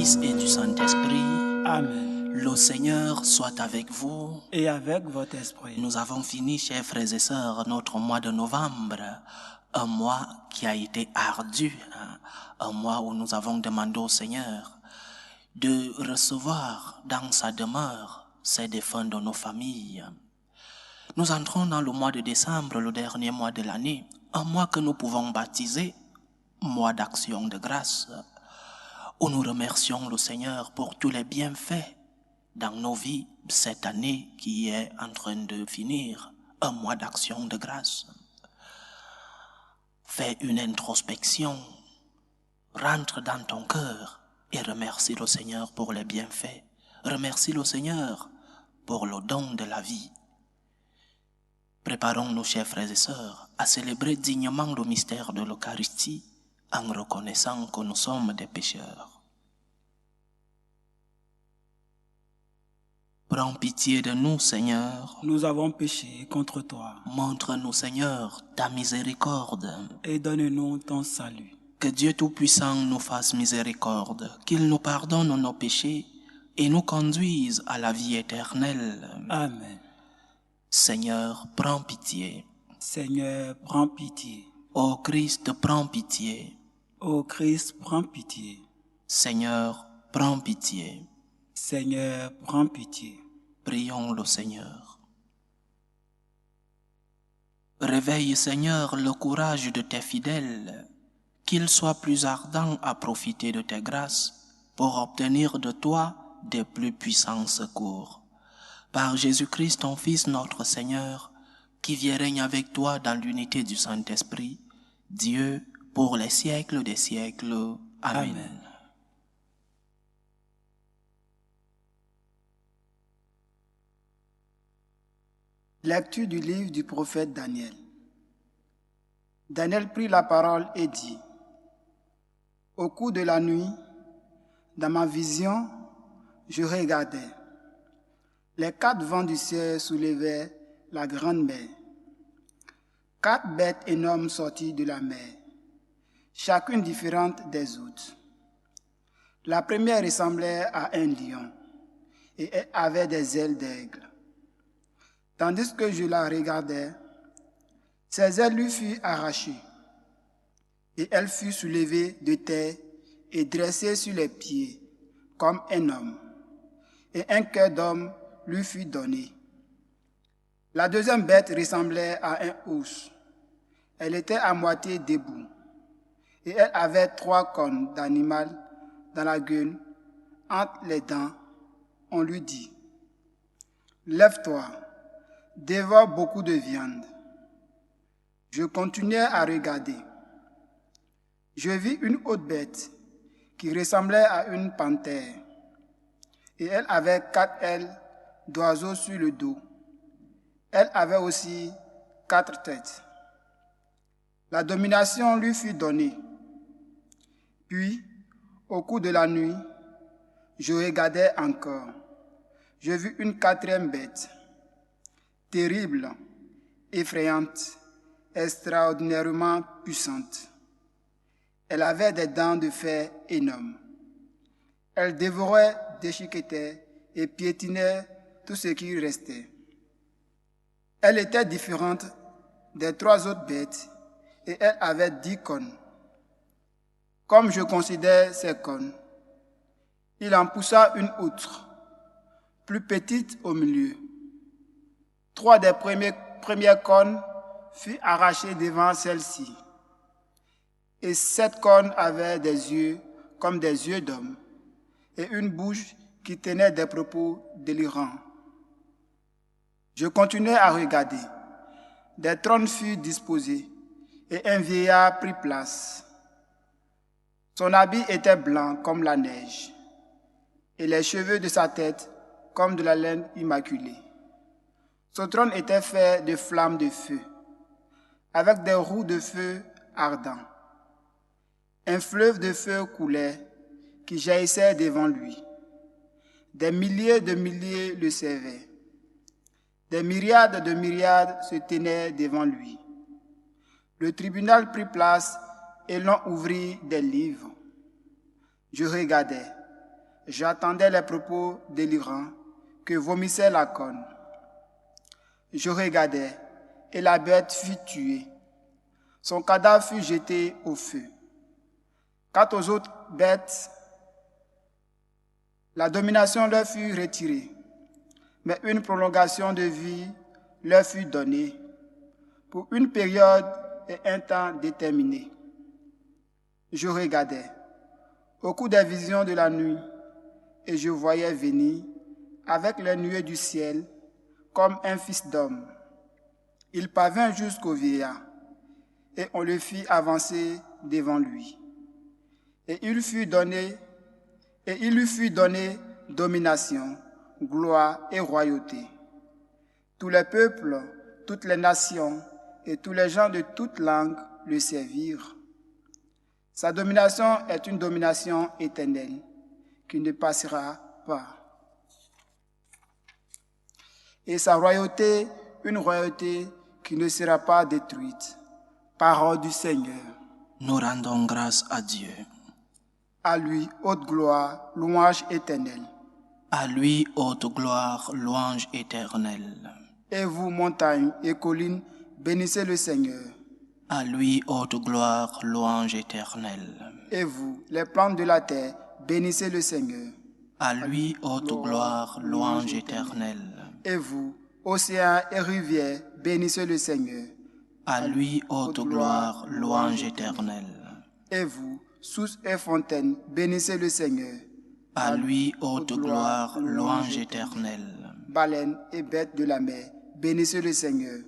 Fils et du Saint-Esprit. Amen. Le Seigneur soit avec vous. Et avec votre esprit. Nous avons fini, chers frères et sœurs, notre mois de novembre, un mois qui a été ardu, un mois où nous avons demandé au Seigneur de recevoir dans sa demeure ces défunts de nos familles. Nous entrons dans le mois de décembre, le dernier mois de l'année, un mois que nous pouvons baptiser mois d'action de grâce, où nous remercions le Seigneur pour tous les bienfaits dans nos vies cette année qui est en train de finir, un mois d'action de grâce. Fais une introspection, rentre dans ton cœur et remercie le Seigneur pour les bienfaits. Remercie le Seigneur pour le don de la vie. Préparons-nous, chers frères et sœurs, à célébrer dignement le mystère de l'Eucharistie en reconnaissant que nous sommes des pécheurs. Prends pitié de nous, Seigneur. Nous avons péché contre toi. Montre-nous, Seigneur, ta miséricorde. Et donne-nous ton salut. Que Dieu Tout-Puissant nous fasse miséricorde, qu'il nous pardonne nos péchés et nous conduise à la vie éternelle. Amen. Seigneur, prends pitié. Seigneur, prends pitié. Ô Christ, prends pitié. Ô Christ, prends pitié. Seigneur, prends pitié. Seigneur, prends pitié. Prions le Seigneur. Réveille, Seigneur, le courage de tes fidèles, qu'ils soient plus ardents à profiter de tes grâces pour obtenir de toi des plus puissants secours. Par Jésus-Christ, ton Fils, notre Seigneur, qui vit et règne avec toi dans l'unité du Saint-Esprit, Dieu, pour les siècles des siècles. Amen. Amen. Lecture du livre du prophète Daniel. Daniel prit la parole et dit: Au cours de la nuit, dans ma vision, je regardais. Les 4 vents du ciel soulevaient la grande mer. 4 bêtes énormes sorties de la mer, chacune différente des autres. La première ressemblait à un lion et elle avait des ailes d'aigle. Tandis que je la regardais, ses ailes lui furent arrachées et elle fut soulevée de terre et dressée sur les pieds comme un homme, et un cœur d'homme lui fut donné. La deuxième bête ressemblait à un ours. Elle était à moitié debout et elle avait 3 cornes d'animal dans la gueule. Entre les dents, on lui dit: Lève-toi, dévore beaucoup de viande. Je continuais à regarder. Je vis une autre bête qui ressemblait à une panthère et elle avait 4 ailes d'oiseau sur le dos. Elle avait aussi 4 têtes. La domination lui fut donnée. Puis, au cours de la nuit, je regardais encore. Je vis une 4e bête, terrible, effrayante, extraordinairement puissante. Elle avait des dents de fer énormes. Elle dévorait, déchiquetait et piétinait tout ce qui restait. Elle était différente des 3 autres bêtes et elle avait 10 cornes. Comme je considère ces cornes, il en poussa une autre, plus petite au milieu. 3 des premières cornes furent arrachées devant celle-ci. Et 7 cornes avaient des yeux comme des yeux d'homme et une bouche qui tenait des propos délirants. Je continuais à regarder. Des trônes furent disposés et un vieillard prit place. Son habit était blanc comme la neige et les cheveux de sa tête comme de la laine immaculée. Son trône était fait de flammes de feu, avec des roues de feu ardents. Un fleuve de feu coulait, qui jaillissait devant lui. Des milliers de milliers le servaient. Des myriades de myriades se tenaient devant lui. Le tribunal prit place et l'on ouvrit des livres. Je regardais, j'attendais les propos délirants que vomissait la corne. Je regardais, et la bête fut tuée. Son cadavre fut jeté au feu. Quant aux autres bêtes, la domination leur fut retirée, mais une prolongation de vie leur fut donnée pour une période et un temps déterminés. Je regardais au cours des visions de la nuit et je voyais venir avec les nuées du ciel comme un fils d'homme. Il parvint jusqu'au vieillard et on le fit avancer devant lui. Et il lui fut donné domination, gloire et royauté. Tous les peuples, toutes les nations et tous les gens de toutes langues le servirent. Sa domination est une domination éternelle qui ne passera pas. Et sa royauté, une royauté qui ne sera pas détruite. Parole du Seigneur. Nous rendons grâce à Dieu. À lui, haute gloire, louange éternelle. À lui, haute gloire, louange éternelle. Et vous, montagnes et collines, bénissez le Seigneur. À lui, haute gloire, louange éternelle. Et vous, les plantes de la terre, bénissez le Seigneur. À lui, haute gloire, louange éternelle. Et vous, océans et rivières, bénissez le Seigneur. À lui, haute gloire, louange éternelle. Et vous, sources et fontaines, bénissez le Seigneur. À lui, haute gloire, louange éternelle. Baleines et bêtes de la mer, bénissez le Seigneur.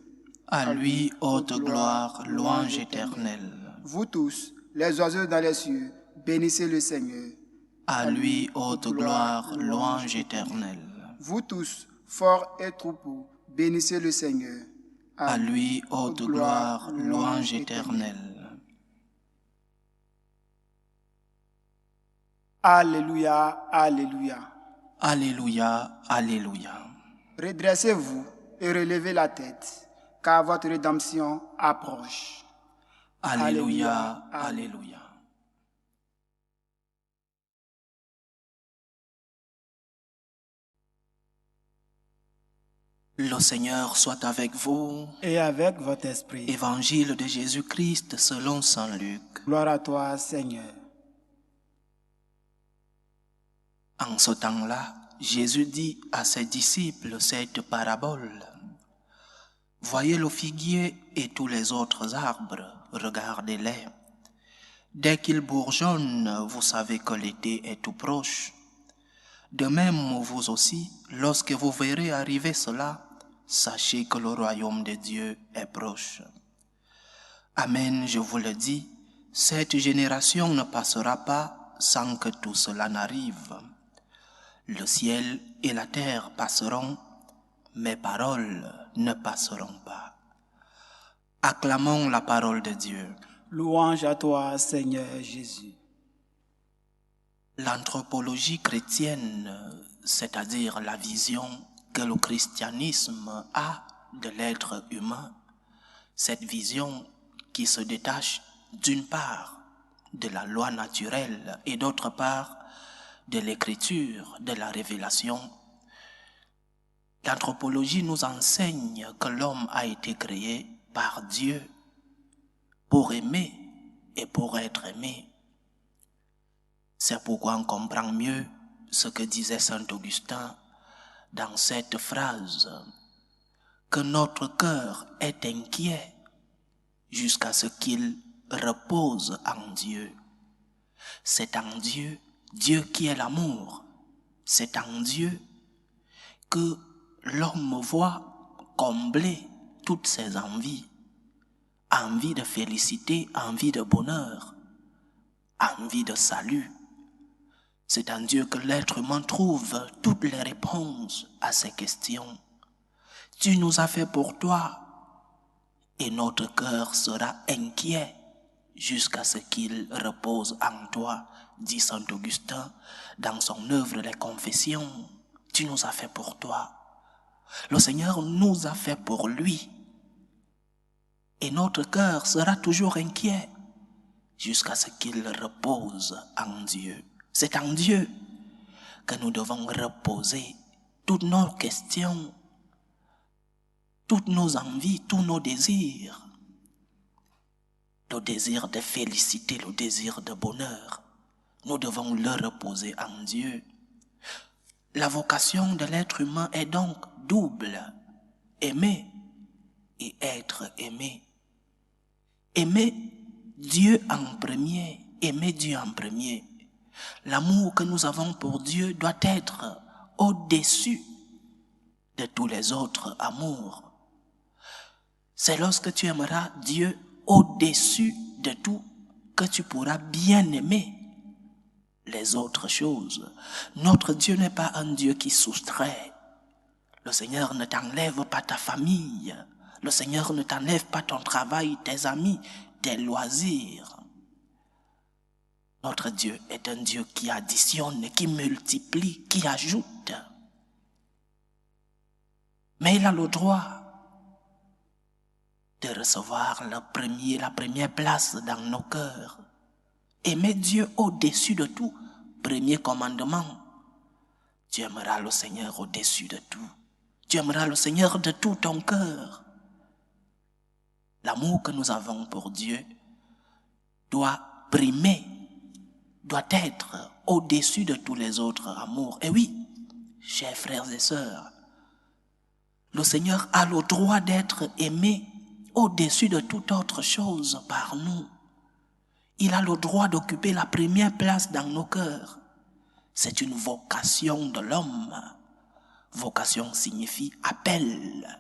À lui, haute gloire, louange éternelle. Vous tous, les oiseaux dans les cieux, bénissez le Seigneur. À lui, haute gloire, louange éternelle. Vous tous, forts et troupeaux, bénissez le Seigneur. À lui, haute gloire, louange éternelle. Alléluia, alléluia. Alléluia, alléluia. Redressez-vous et relevez la tête, car votre rédemption approche. Alléluia, alléluia. Le Seigneur soit avec vous. Et avec votre esprit. Évangile de Jésus-Christ selon saint Luc. Gloire à toi, Seigneur. En ce temps-là, Jésus dit à ses disciples cette parabole. Voyez le figuier et tous les autres arbres, regardez-les. Dès qu'ils bourgeonnent, vous savez que l'été est tout proche. De même, vous aussi, lorsque vous verrez arriver cela, sachez que le royaume de Dieu est proche. Amen, je vous le dis, cette génération ne passera pas sans que tout cela n'arrive. Le ciel et la terre passeront, mes paroles ne passeront pas. Acclamons la parole de Dieu. Louange à toi, Seigneur Jésus. L'anthropologie chrétienne, c'est-à-dire la vision que le christianisme a de l'être humain, cette vision qui se détache d'une part de la loi naturelle et d'autre part de l'écriture, de la révélation. L'anthropologie nous enseigne que l'homme a été créé par Dieu pour aimer et pour être aimé. C'est pourquoi on comprend mieux ce que disait saint Augustin dans cette phrase, que notre cœur est inquiet jusqu'à ce qu'il repose en Dieu. C'est en Dieu, Dieu qui est l'amour, c'est en Dieu que l'homme voit combler toutes ses envies, envie de félicité, envie de bonheur, envie de salut. C'est en Dieu que l'être humain trouve toutes les réponses à ces questions. Tu nous as fait pour toi, et notre cœur sera inquiet jusqu'à ce qu'il repose en toi, dit saint Augustin dans son œuvre Les Confessions. Tu nous as fait pour toi. Le Seigneur nous a fait pour lui. Et notre cœur sera toujours inquiet jusqu'à ce qu'il repose en Dieu. C'est en Dieu que nous devons reposer toutes nos questions, toutes nos envies, tous nos désirs. Le désir de félicité, le désir de bonheur, nous devons le reposer en Dieu. La vocation de l'être humain est donc double, aimer et être aimé. Aimer Dieu en premier, aimer Dieu en premier. L'amour que nous avons pour Dieu doit être au-dessus de tous les autres amours. C'est lorsque tu aimeras Dieu au-dessus de tout que tu pourras bien aimer les autres choses. Notre Dieu n'est pas un Dieu qui soustrait. Le Seigneur ne t'enlève pas ta famille. Le Seigneur ne t'enlève pas ton travail, tes amis, tes loisirs. Notre Dieu est un Dieu qui additionne, qui multiplie, qui ajoute. Mais il a le droit de recevoir la première place dans nos cœurs. Aimer Dieu au-dessus de tout. Premier commandement. Tu aimeras le Seigneur au-dessus de tout. Tu aimeras le Seigneur de tout ton cœur. L'amour que nous avons pour Dieu doit primer, doit être au-dessus de tous les autres amours. Et oui, chers frères et sœurs, le Seigneur a le droit d'être aimé au-dessus de toute autre chose par nous. Il a le droit d'occuper la première place dans nos cœurs. C'est une vocation de l'homme. Vocation signifie appel.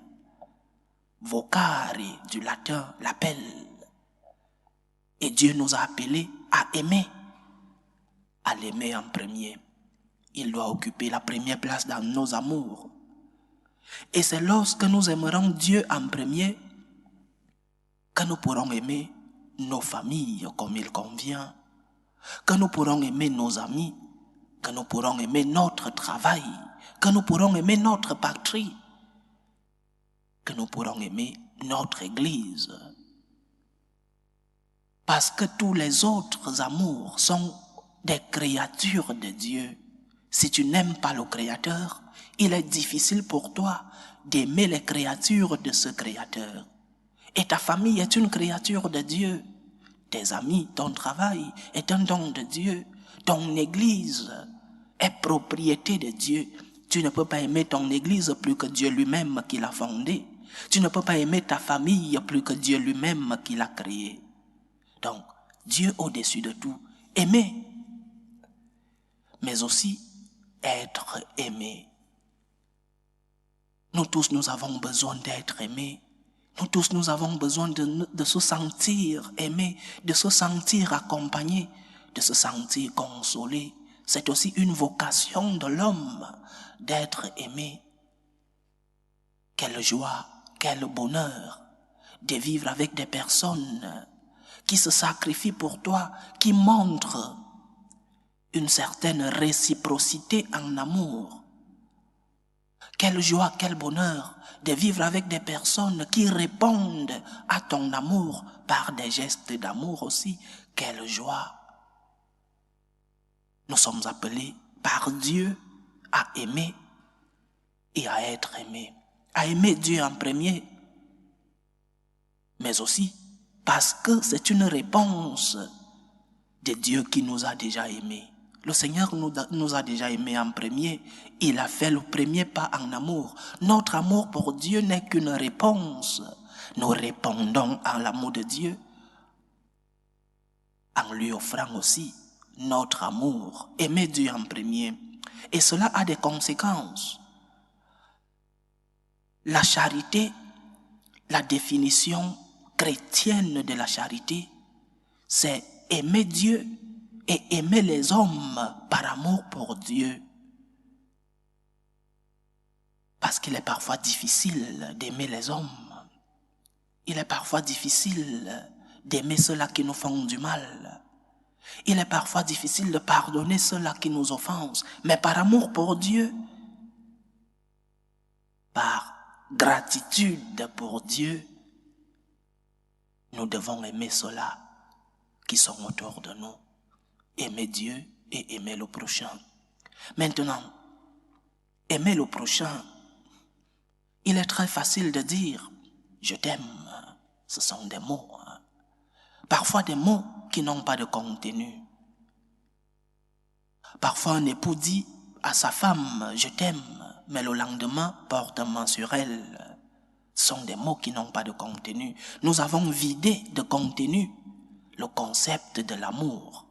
Vocare du latin, l'appel. Et Dieu nous a appelés à aimer. À l'aimer en premier. Il doit occuper la première place dans nos amours. Et c'est lorsque nous aimerons Dieu en premier que nous pourrons aimer nos familles comme il convient, que nous pourrons aimer nos amis, que nous pourrons aimer notre travail, que nous pourrons aimer notre patrie, que nous pourrons aimer notre Église. Parce que tous les autres amours sont des créatures de Dieu. Si tu n'aimes pas le Créateur, il est difficile pour toi d'aimer les créatures de ce Créateur. Et ta famille est une créature de Dieu. Tes amis, ton travail est un don de Dieu. Ton Église est propriété de Dieu. Tu ne peux pas aimer ton Église plus que Dieu lui-même qui l'a fondée. Tu ne peux pas aimer ta famille plus que Dieu lui-même qui l'a créée. Donc, Dieu au-dessus de tout, aimer, mais aussi être aimé. Nous tous, nous avons besoin d'être aimés. Nous tous, nous avons besoin de se sentir aimés, de se sentir accompagnés, de se sentir consolés. C'est aussi une vocation de l'homme d'être aimé. Quelle joie, quel bonheur de vivre avec des personnes qui se sacrifient pour toi, qui montrent une certaine réciprocité en amour. Quelle joie, quel bonheur de vivre avec des personnes qui répondent à ton amour par des gestes d'amour aussi. Quelle joie. Nous sommes appelés par Dieu à aimer et à être aimés. À aimer Dieu en premier, mais aussi parce que c'est une réponse de Dieu qui nous a déjà aimés. Le Seigneur nous a déjà aimés en premier. Il a fait le premier pas en amour. Notre amour pour Dieu n'est qu'une réponse. Nous répondons à l'amour de Dieu en lui offrant aussi notre amour. Aimer Dieu en premier. Et cela a des conséquences. La charité, la définition chrétienne de la charité, c'est aimer Dieu et aimer les hommes par amour pour Dieu. Parce qu'il est parfois difficile d'aimer les hommes. Il est parfois difficile d'aimer ceux-là qui nous font du mal. Il est parfois difficile de pardonner ceux-là qui nous offensent. Mais par amour pour Dieu, par gratitude pour Dieu, nous devons aimer ceux-là qui sont autour de nous. Aimer Dieu et aimer le prochain. Maintenant, aimer le prochain, il est très facile de dire « je t'aime ». Ce sont des mots. Parfois des mots qui n'ont pas de contenu. Parfois un époux dit à sa femme « je t'aime », mais le lendemain porte un main sur elle. Ce sont des mots qui n'ont pas de contenu. Nous avons vidé de contenu le concept de l'amour.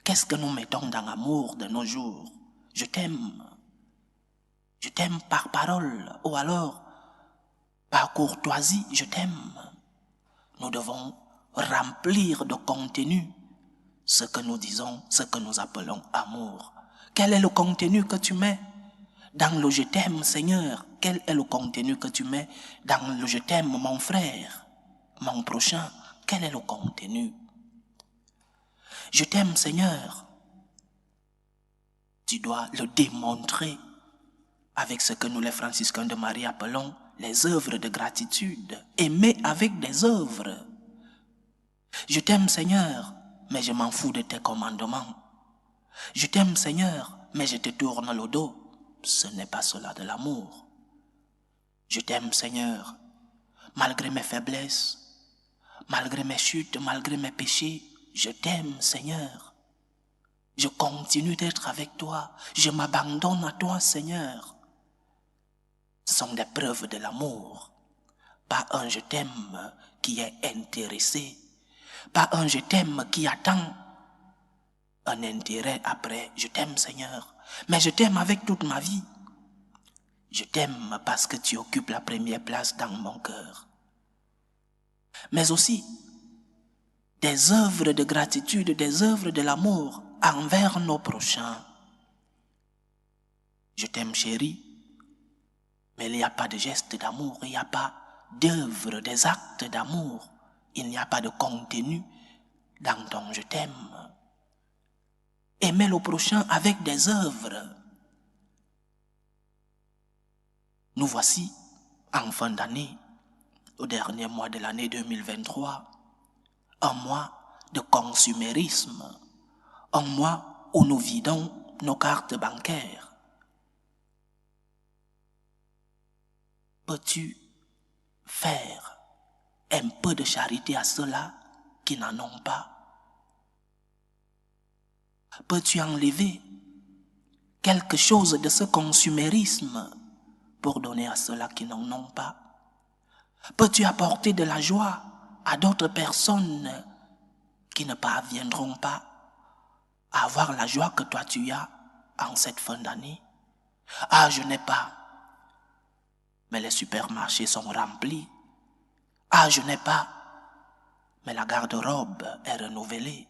Qu'est-ce que nous mettons dans l'amour de nos jours? Je t'aime. Je t'aime par parole ou alors par courtoisie, je t'aime. Nous devons remplir de contenu ce que nous disons, ce que nous appelons amour. Quel est le contenu que tu mets dans le je t'aime, Seigneur? Quel est le contenu que tu mets dans le je t'aime, mon frère, mon prochain? Quel est le contenu? Je t'aime, Seigneur. Tu dois le démontrer avec ce que nous les franciscains de Marie appelons les œuvres de gratitude. Aimer avec des œuvres. Je t'aime, Seigneur, mais je m'en fous de tes commandements. Je t'aime, Seigneur, mais je te tourne le dos. Ce n'est pas cela de l'amour. Je t'aime, Seigneur, malgré mes faiblesses, malgré mes chutes, malgré mes péchés. Je t'aime, Seigneur. Je continue d'être avec toi. Je m'abandonne à toi, Seigneur. Ce sont des preuves de l'amour. Pas un je t'aime qui est intéressé. Pas un je t'aime qui attend un intérêt après. Je t'aime, Seigneur. Mais je t'aime avec toute ma vie. Je t'aime parce que tu occupes la première place dans mon cœur. Mais aussi des œuvres de gratitude, des œuvres de l'amour envers nos prochains. Je t'aime, chérie, mais il n'y a pas de geste d'amour, il n'y a pas d'œuvre, des actes d'amour. Il n'y a pas de contenu dans ton je t'aime. Aimer le prochain avec des œuvres. Nous voici, en fin d'année, au dernier mois de l'année 2023, un mois de consumérisme, un mois où nous vidons nos cartes bancaires. Peux-tu faire un peu de charité à ceux-là qui n'en ont pas? Peux-tu enlever quelque chose de ce consumérisme pour donner à ceux-là qui n'en ont pas? Peux-tu apporter de la joie à d'autres personnes qui ne parviendront pas à avoir la joie que toi tu as en cette fin d'année? Ah, je n'ai pas, mais les supermarchés sont remplis. Ah, je n'ai pas, mais la garde-robe est renouvelée.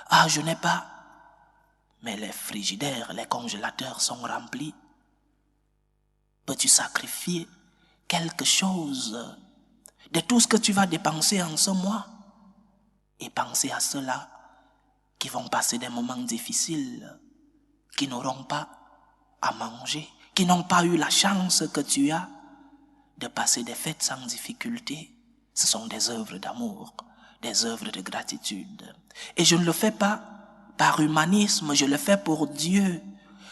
Ah, je n'ai pas, mais les frigidaires, les congélateurs sont remplis. Peux-tu sacrifier quelque chose de tout ce que tu vas dépenser en ce mois et penser à ceux-là qui vont passer des moments difficiles, qui n'auront pas à manger, qui n'ont pas eu la chance que tu as de passer des fêtes sans difficulté? Ce sont des œuvres d'amour, des œuvres de gratitude. Et je ne le fais pas par humanisme, je le fais pour Dieu.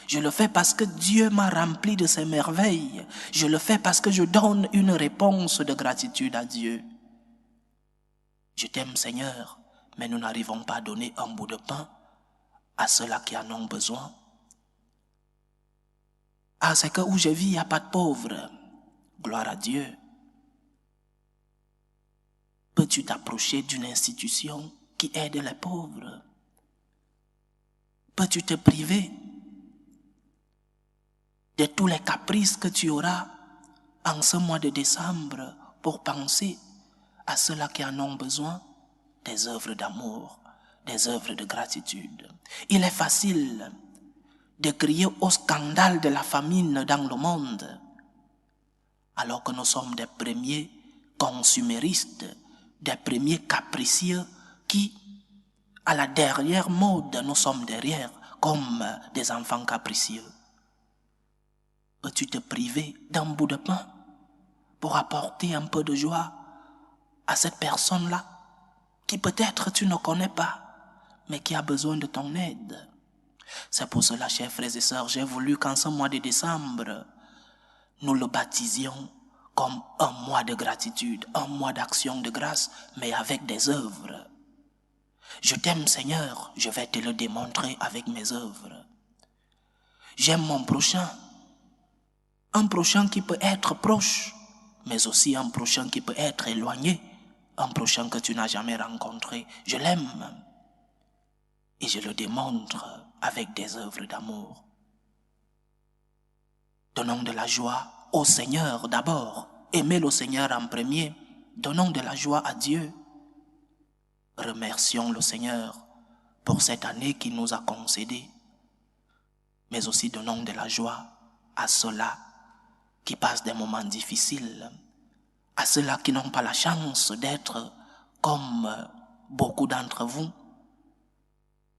Je le fais parce que Dieu m'a rempli de ses merveilles. Je le fais parce que je donne une réponse de gratitude à Dieu. Je t'aime, Seigneur, mais nous n'arrivons pas à donner un bout de pain à ceux-là qui en ont besoin. Ah, c'est que où je vis, il n'y a pas de pauvres. Gloire à Dieu. Peux-tu t'approcher d'une institution qui aide les pauvres? Peux-tu te priver de tous les caprices que tu auras en ce mois de décembre pour penser à ceux-là qui en ont besoin? Des œuvres d'amour, des œuvres de gratitude. Il est facile de crier au scandale de la famine dans le monde, alors que nous sommes des premiers consuméristes, des premiers capricieux qui, à la dernière mode, nous sommes derrière comme des enfants capricieux. Peux-tu te priver d'un bout de pain pour apporter un peu de joie à cette personne-là qui peut-être tu ne connais pas, mais qui a besoin de ton aide? C'est pour cela, chers frères et sœurs, j'ai voulu qu'en ce mois de décembre, nous le baptisions comme un mois de gratitude, un mois d'action de grâce, mais avec des œuvres. Je t'aime, Seigneur, je vais te le démontrer avec mes œuvres. J'aime mon prochain, un prochain qui peut être proche, mais aussi un prochain qui peut être éloigné, un prochain que tu n'as jamais rencontré. Je l'aime et je le démontre avec des œuvres d'amour. Donnons de la joie au Seigneur d'abord. Aimez le Seigneur en premier. Donnons de la joie à Dieu. Remercions le Seigneur pour cette année qu'il nous a concédée. Mais aussi donnons de la joie à ceux-là qui passent des moments difficiles, à ceux-là qui n'ont pas la chance d'être comme beaucoup d'entre vous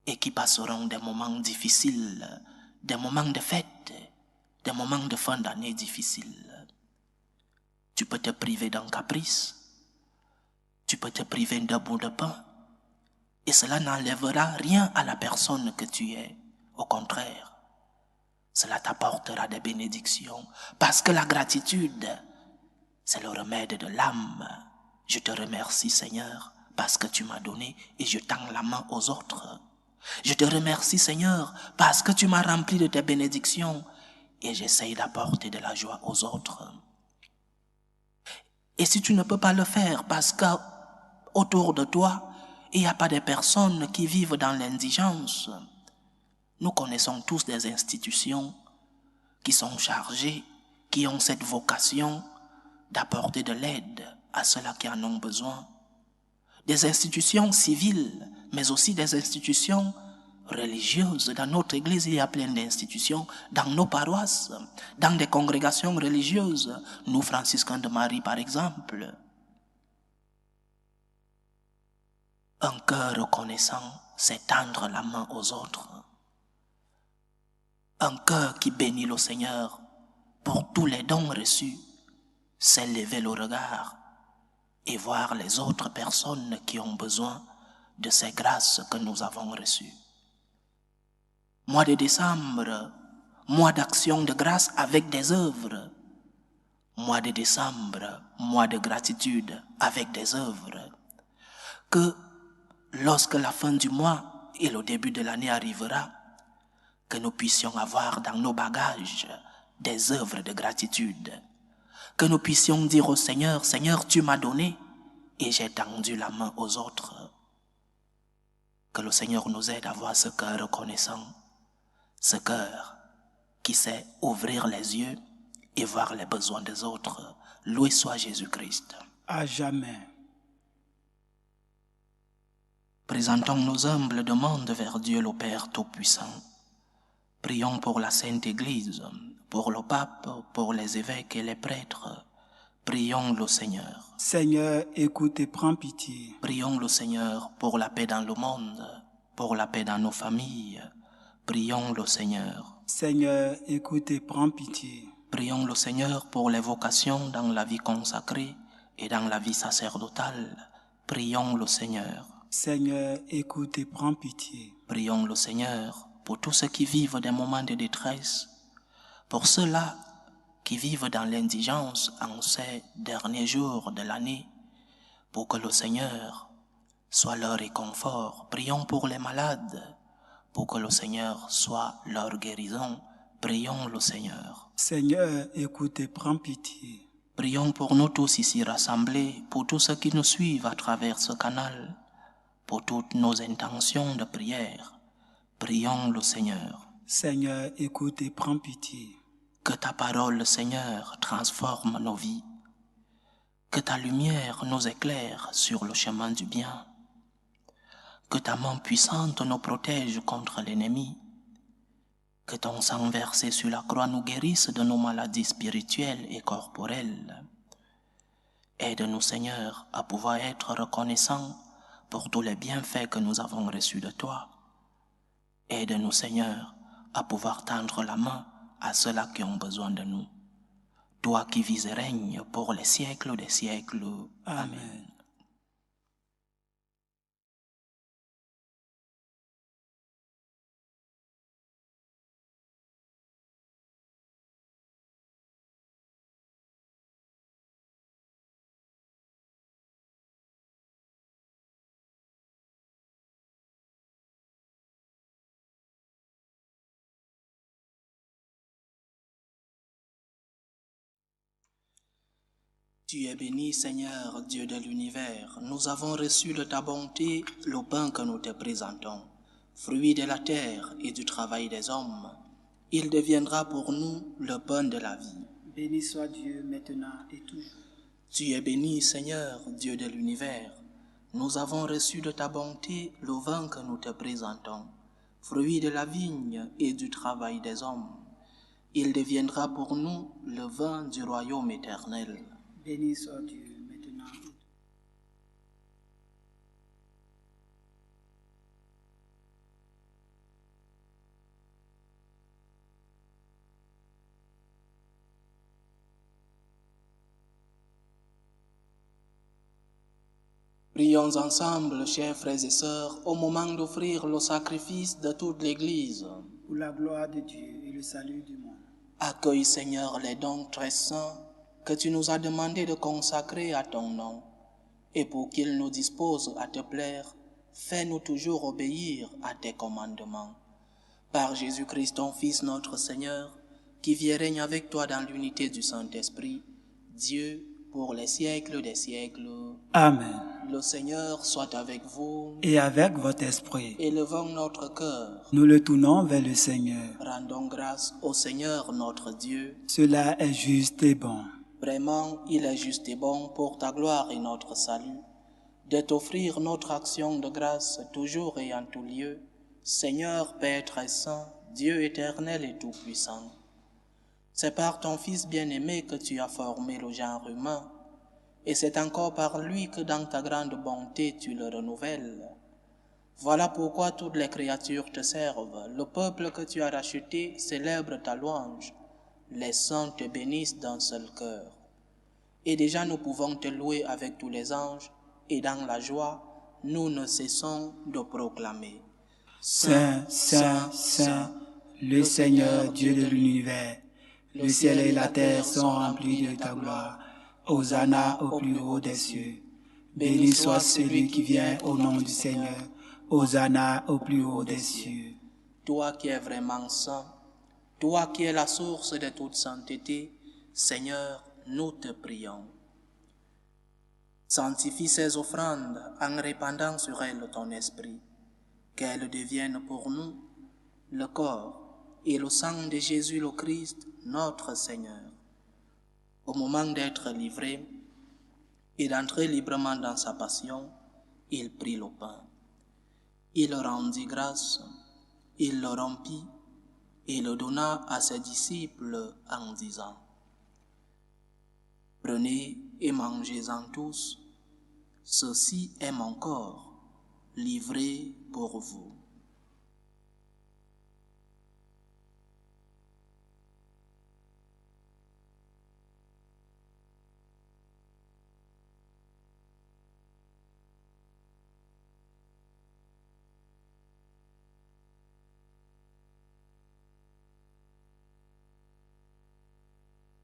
et qui passeront des moments difficiles, des moments de fête, des moments de fin d'année difficiles. Tu peux te priver d'un caprice, tu peux te priver d'un bout de pain, et cela n'enlèvera rien à la personne que tu es. Au contraire, cela t'apportera des bénédictions, parce que la gratitude, c'est le remède de l'âme. Je te remercie, Seigneur, parce que tu m'as donné et je tends la main aux autres. Je te remercie, Seigneur, parce que tu m'as rempli de tes bénédictions et j'essaye d'apporter de la joie aux autres. Et si tu ne peux pas le faire parce qu'autour de toi, il n'y a pas de personnes qui vivent dans l'indigence, nous connaissons tous des institutions qui sont chargées, qui ont cette vocation d'apporter de l'aide à ceux-là qui en ont besoin. Des institutions civiles, mais aussi des institutions religieuses. Dans notre église, il y a plein d'institutions. Dans nos paroisses, dans des congrégations religieuses, nous, franciscains de Marie, par exemple. Un cœur reconnaissant, c'est tendre la main aux autres. Un cœur qui bénit le Seigneur pour tous les dons reçus, c'est lever le regard et voir les autres personnes qui ont besoin de ces grâces que nous avons reçues. Mois de décembre, mois d'action de grâce avec des œuvres. Mois de décembre, mois de gratitude avec des œuvres. Que lorsque la fin du mois et le début de l'année arrivera, que nous puissions avoir dans nos bagages des œuvres de gratitude. Que nous puissions dire au Seigneur, Seigneur, tu m'as donné et j'ai tendu la main aux autres. Que le Seigneur nous aide à avoir ce cœur reconnaissant, ce cœur qui sait ouvrir les yeux et voir les besoins des autres. Loué soit Jésus-Christ. À jamais. Présentons nos humbles demandes vers Dieu le Père Tout-Puissant. Prions pour la Sainte Église, pour le pape, pour les évêques et les prêtres. Prions le Seigneur. Seigneur, écoute et prends pitié. Prions le Seigneur pour la paix dans le monde, pour la paix dans nos familles. Prions le Seigneur. Seigneur, écoute et prends pitié. Prions le Seigneur pour les vocations dans la vie consacrée et dans la vie sacerdotale. Prions le Seigneur. Seigneur, écoute et prends pitié. Prions le Seigneur pour tous ceux qui vivent des moments de détresse, pour ceux-là qui vivent dans l'indigence en ces derniers jours de l'année, pour que le Seigneur soit leur réconfort. Prions pour les malades, pour que le Seigneur soit leur guérison. Prions le Seigneur. Seigneur, écoute et prends pitié. Prions pour nous tous ici rassemblés, pour tous ceux qui nous suivent à travers ce canal, pour toutes nos intentions de prière. Prions le Seigneur. Seigneur, écoute et prends pitié. Que ta parole, Seigneur, transforme nos vies. Que ta lumière nous éclaire sur le chemin du bien. Que ta main puissante nous protège contre l'ennemi. Que ton sang versé sur la croix nous guérisse de nos maladies spirituelles et corporelles. Aide-nous, Seigneur, à pouvoir être reconnaissants pour tous les bienfaits que nous avons reçus de toi. Aide-nous, Seigneur, à pouvoir tendre la main à ceux-là qui ont besoin de nous. Toi qui vis et règnes pour les siècles des siècles. Amen. Tu es béni, Seigneur, Dieu de l'univers. Nous avons reçu de ta bonté le pain que nous te présentons, fruit de la terre et du travail des hommes. Il deviendra pour nous le pain de la vie. Béni soit Dieu maintenant et toujours. Tu es béni, Seigneur, Dieu de l'univers. Nous avons reçu de ta bonté le vin que nous te présentons, fruit de la vigne et du travail des hommes. Il deviendra pour nous le vin du royaume éternel. Béni soit Dieu maintenant et toujours. Prions ensemble, chers frères et sœurs, au moment d'offrir le sacrifice de toute l'Église. Pour la gloire de Dieu et le salut du monde. Accueille, Seigneur, les dons très saints que tu nous as demandé de consacrer à ton nom, et pour qu'ils nous disposent à te plaire, fais-nous toujours obéir à tes commandements. Par Jésus-Christ, ton Fils, notre Seigneur, qui vit et règne avec toi dans l'unité du Saint-Esprit, Dieu, pour les siècles des siècles. Amen. Le Seigneur soit avec vous. Et avec votre esprit, Élevons notre cœur. nous le tournons vers le Seigneur. Rendons grâce au Seigneur notre Dieu. Cela est juste et bon. Vraiment, il est juste et bon pour ta gloire et notre salut, de t'offrir notre action de grâce toujours et en tout lieu, Seigneur Père très saint, Dieu éternel et tout-puissant. C'est par ton Fils bien-aimé que tu as formé le genre humain, et c'est encore par lui que dans ta grande bonté tu le renouvelles. Voilà pourquoi toutes les créatures te servent, le peuple que tu as racheté célèbre ta louange, les saints te bénissent d'un seul cœur. Et déjà nous pouvons te louer avec tous les anges, et dans la joie, nous ne cessons de proclamer. Saint, Saint, Saint, le Seigneur Dieu de l'univers, le ciel et la terre sont remplis de ta gloire. Hosanna au plus haut des cieux. Béni soit celui qui vient au nom du Seigneur. Hosanna au plus haut des cieux. Toi qui es vraiment saint, toi qui es la source de toute sainteté, Seigneur, nous te prions. Sanctifie ces offrandes en répandant sur elles ton esprit, qu'elles deviennent pour nous le corps et le sang de Jésus le Christ, notre Seigneur. Au moment d'être livré et d'entrer librement dans sa passion, il prit le pain. Il rendit grâce, il le rompit et le donna à ses disciples en disant: Prenez et mangez-en tous, ceci est mon corps, livré pour vous.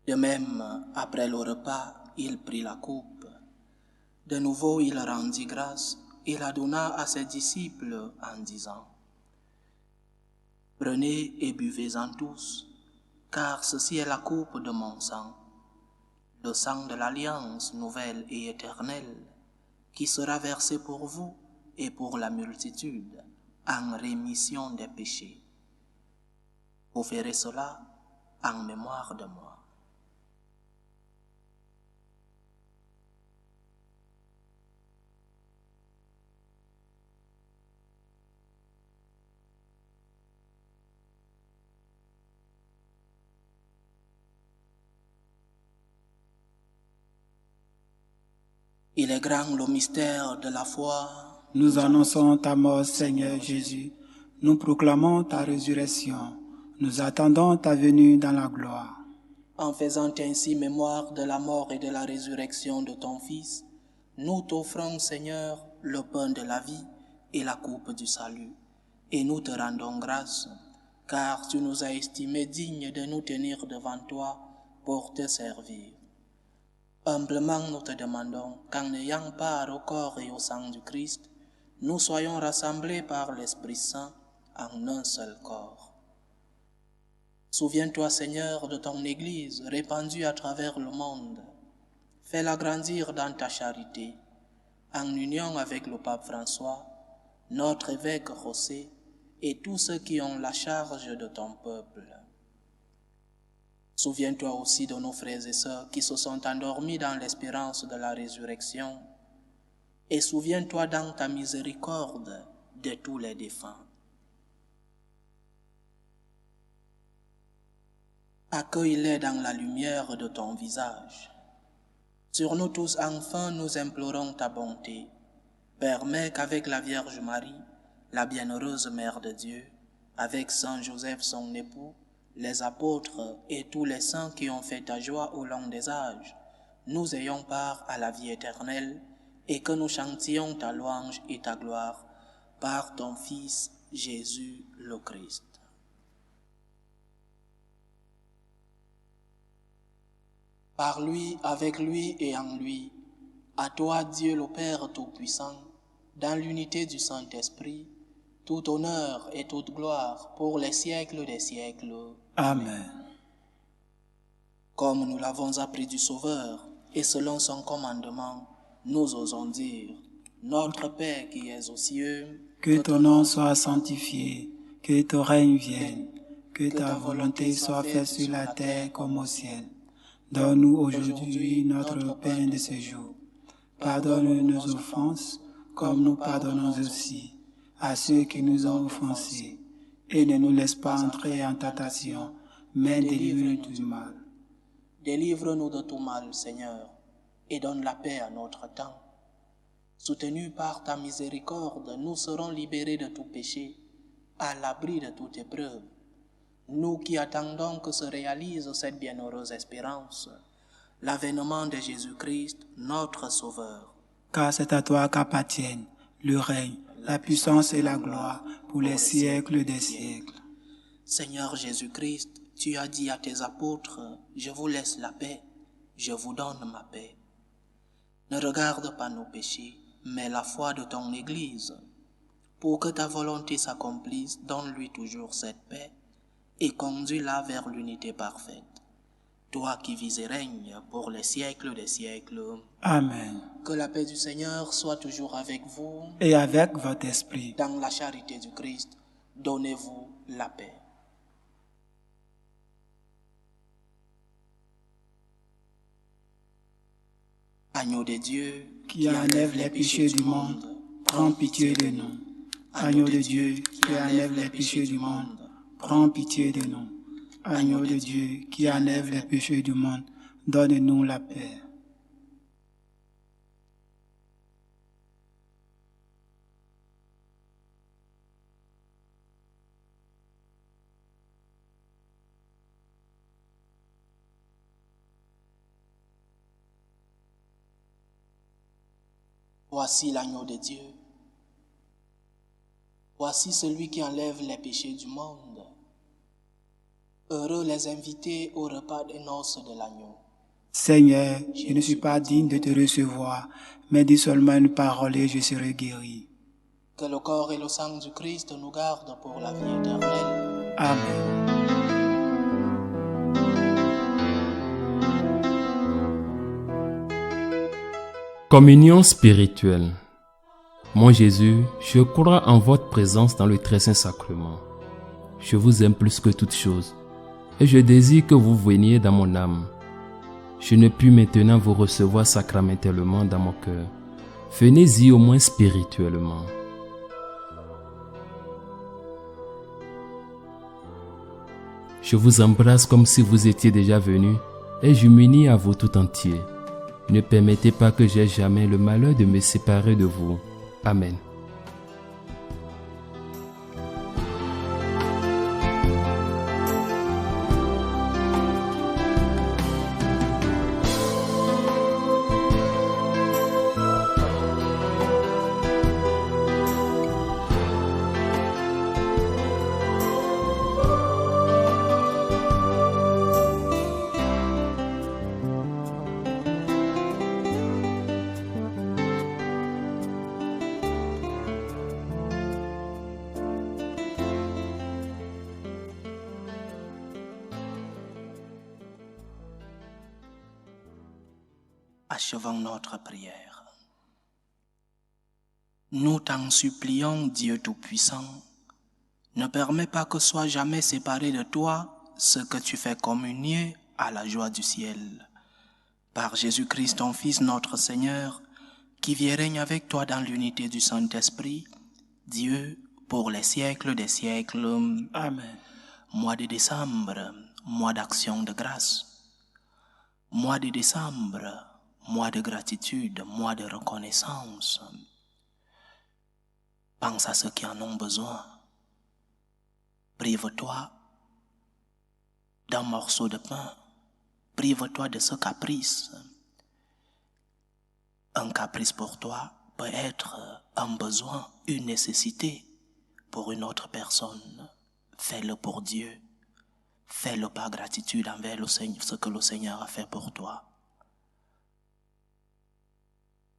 De même, après le repas, il prit la coupe. De nouveau, il rendit grâce et la donna à ses disciples en disant: Prenez et buvez-en tous, car ceci est la coupe de mon sang, le sang de l'alliance nouvelle et éternelle, qui sera versé pour vous et pour la multitude en rémission des péchés. Vous ferez cela en mémoire de moi. Il est grand le mystère de la foi. Nous annonçons ta mort, Seigneur Jésus. Nous proclamons ta résurrection. Nous attendons ta venue dans la gloire. En faisant ainsi mémoire de la mort et de la résurrection de ton Fils, nous t'offrons, Seigneur, le pain de la vie et la coupe du salut. Et nous te rendons grâce, car tu nous as estimés dignes de nous tenir devant toi pour te servir. Humblement nous te demandons qu'en ayant part au corps et au sang du Christ, nous soyons rassemblés par l'Esprit Saint en un seul corps. Souviens-toi, Seigneur, de ton Église répandue à travers le monde. Fais-la grandir dans ta charité, en union avec le pape François, notre évêque José et tous ceux qui ont la charge de ton peuple. Souviens-toi aussi de nos frères et sœurs qui se sont endormis dans l'espérance de la résurrection, et souviens-toi dans ta miséricorde de tous les défunts. Accueille-les dans la lumière de ton visage. Sur nous tous, enfin, nous implorons ta bonté. Permets qu'avec la Vierge Marie, la bienheureuse Mère de Dieu, avec Saint Joseph son époux, les apôtres et tous les saints qui ont fait ta joie au long des âges, nous ayons part à la vie éternelle et que nous chantions ta louange et ta gloire par ton Fils Jésus le Christ. Par lui, avec lui et en lui, à toi Dieu le Père Tout-Puissant, dans l'unité du Saint-Esprit, tout honneur et toute gloire pour les siècles des siècles. Amen. Comme nous l'avons appris du Sauveur, et selon son commandement, nous osons dire, Notre Père qui es aux cieux, Que ton nom soit sanctifié, que ton règne vienne, que ta volonté soit faite sur la terre comme au ciel. Donne-nous aujourd'hui notre pain de ce jour. Pardonne nos offenses, comme nous pardonnons aussi à ceux qui nous ont offensés. Et ne nous laisse pas entrer en tentation, mais délivre-nous du mal. Délivre-nous de tout mal, Seigneur, et donne la paix à notre temps. Soutenus par ta miséricorde, nous serons libérés de tout péché, à l'abri de toute épreuve. Nous qui attendons que se réalise cette bienheureuse espérance, l'avènement de Jésus-Christ, notre Sauveur. Car c'est à toi qu'appartiennent le règne, la puissance et la gloire pour les siècles des siècles. Seigneur Jésus-Christ, tu as dit à tes apôtres, « Je vous laisse la paix, je vous donne ma paix. » Ne regarde pas nos péchés, mais la foi de ton Église. Pour que ta volonté s'accomplisse, donne-lui toujours cette paix et conduis-la vers l'unité parfaite. Toi qui vis et règnes pour les siècles des siècles. Amen. Que la paix du Seigneur soit toujours avec vous. Et avec votre esprit. Dans la charité du Christ, donnez-vous la paix. Agneau de Dieu, qui enlève les péchés du monde, prends pitié de nous. Agneau de Dieu, qui enlève les péchés du monde, prends pitié de nous. Agneau de Dieu, qui enlève les péchés du monde, donne-nous la paix. Voici l'agneau de Dieu. Voici celui qui enlève les péchés du monde. Heureux les invités au repas des noces de l'agneau. Seigneur, je ne suis pas digne de te recevoir, mais dis seulement une parole et je serai guéri. Que le corps et le sang du Christ nous gardent pour la vie éternelle. Amen. Communion spirituelle. Mon Jésus, je crois en votre présence dans le très saint sacrement. Je vous aime plus que toute chose, et je désire que vous veniez dans mon âme. Je ne puis maintenant vous recevoir sacramentellement dans mon cœur. Venez-y au moins spirituellement. Je vous embrasse comme si vous étiez déjà venu, et je m'unis à vous tout entier. Ne permettez pas que j'aie jamais le malheur de me séparer de vous. Amen. Achevons notre prière. Nous t'en supplions, Dieu Tout-Puissant, ne permets pas que soit jamais séparé de toi ce que tu fais communier à la joie du ciel. Par Jésus-Christ, ton Fils, notre Seigneur, qui vit et règne avec toi dans l'unité du Saint-Esprit, Dieu, pour les siècles des siècles. Amen. Mois de décembre, mois d'action de grâce. Mois de décembre, mois de gratitude, mois de reconnaissance. Pense à ceux qui en ont besoin. Prive-toi d'un morceau de pain. Prive-toi de ce caprice. Un caprice pour toi peut être un besoin, une nécessité pour une autre personne. Fais-le pour Dieu. Fais-le par gratitude envers le Seigneur, ce que le Seigneur a fait pour toi.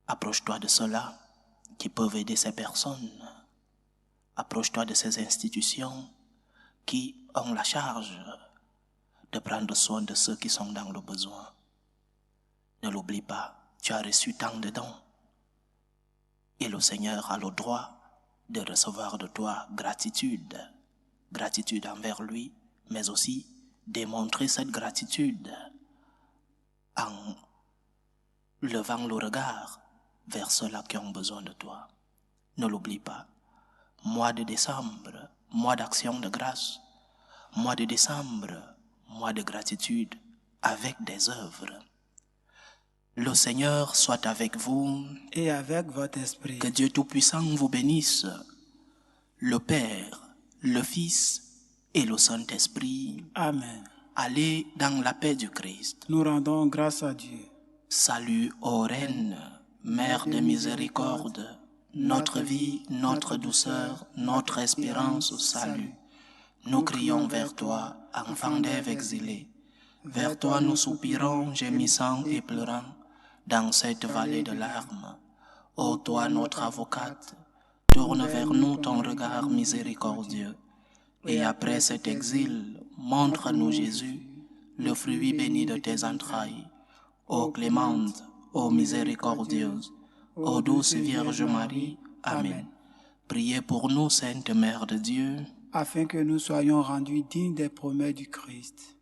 Approche-toi de ceux-là qui peuvent aider ces personnes. Approche-toi de ces institutions qui ont la charge de prendre soin de ceux qui sont dans le besoin. Ne l'oublie pas, tu as reçu tant de dons et le Seigneur a le droit de recevoir de toi gratitude. Gratitude envers lui, mais aussi démontrer cette gratitude en levant le regard vers ceux-là qui ont besoin de toi. Ne l'oublie pas. Mois de décembre, mois d'action de grâce. Mois de décembre, mois de gratitude avec des œuvres. Le Seigneur soit avec vous. Et avec votre esprit. Que Dieu Tout-Puissant vous bénisse, le Père, le Fils et le Saint-Esprit. Amen. Allez dans la paix du Christ. Nous rendons grâce à Dieu. Salut, ô Reine, Mère de miséricorde, notre vie, notre douceur, notre espérance au salut. Nous crions vers toi, enfant d'Ève exilés. Vers toi nous soupirons, gémissant et pleurant, dans cette vallée de larmes. Ô toi notre avocate, tourne vers nous ton regard miséricordieux. Et après cet exil, montre-nous Jésus, le fruit béni de tes entrailles. Ô clémente, ô miséricordieuse, ô douce Vierge Marie, Amen. Priez pour nous, Sainte Mère de Dieu, afin que nous soyons rendus dignes des promesses du Christ.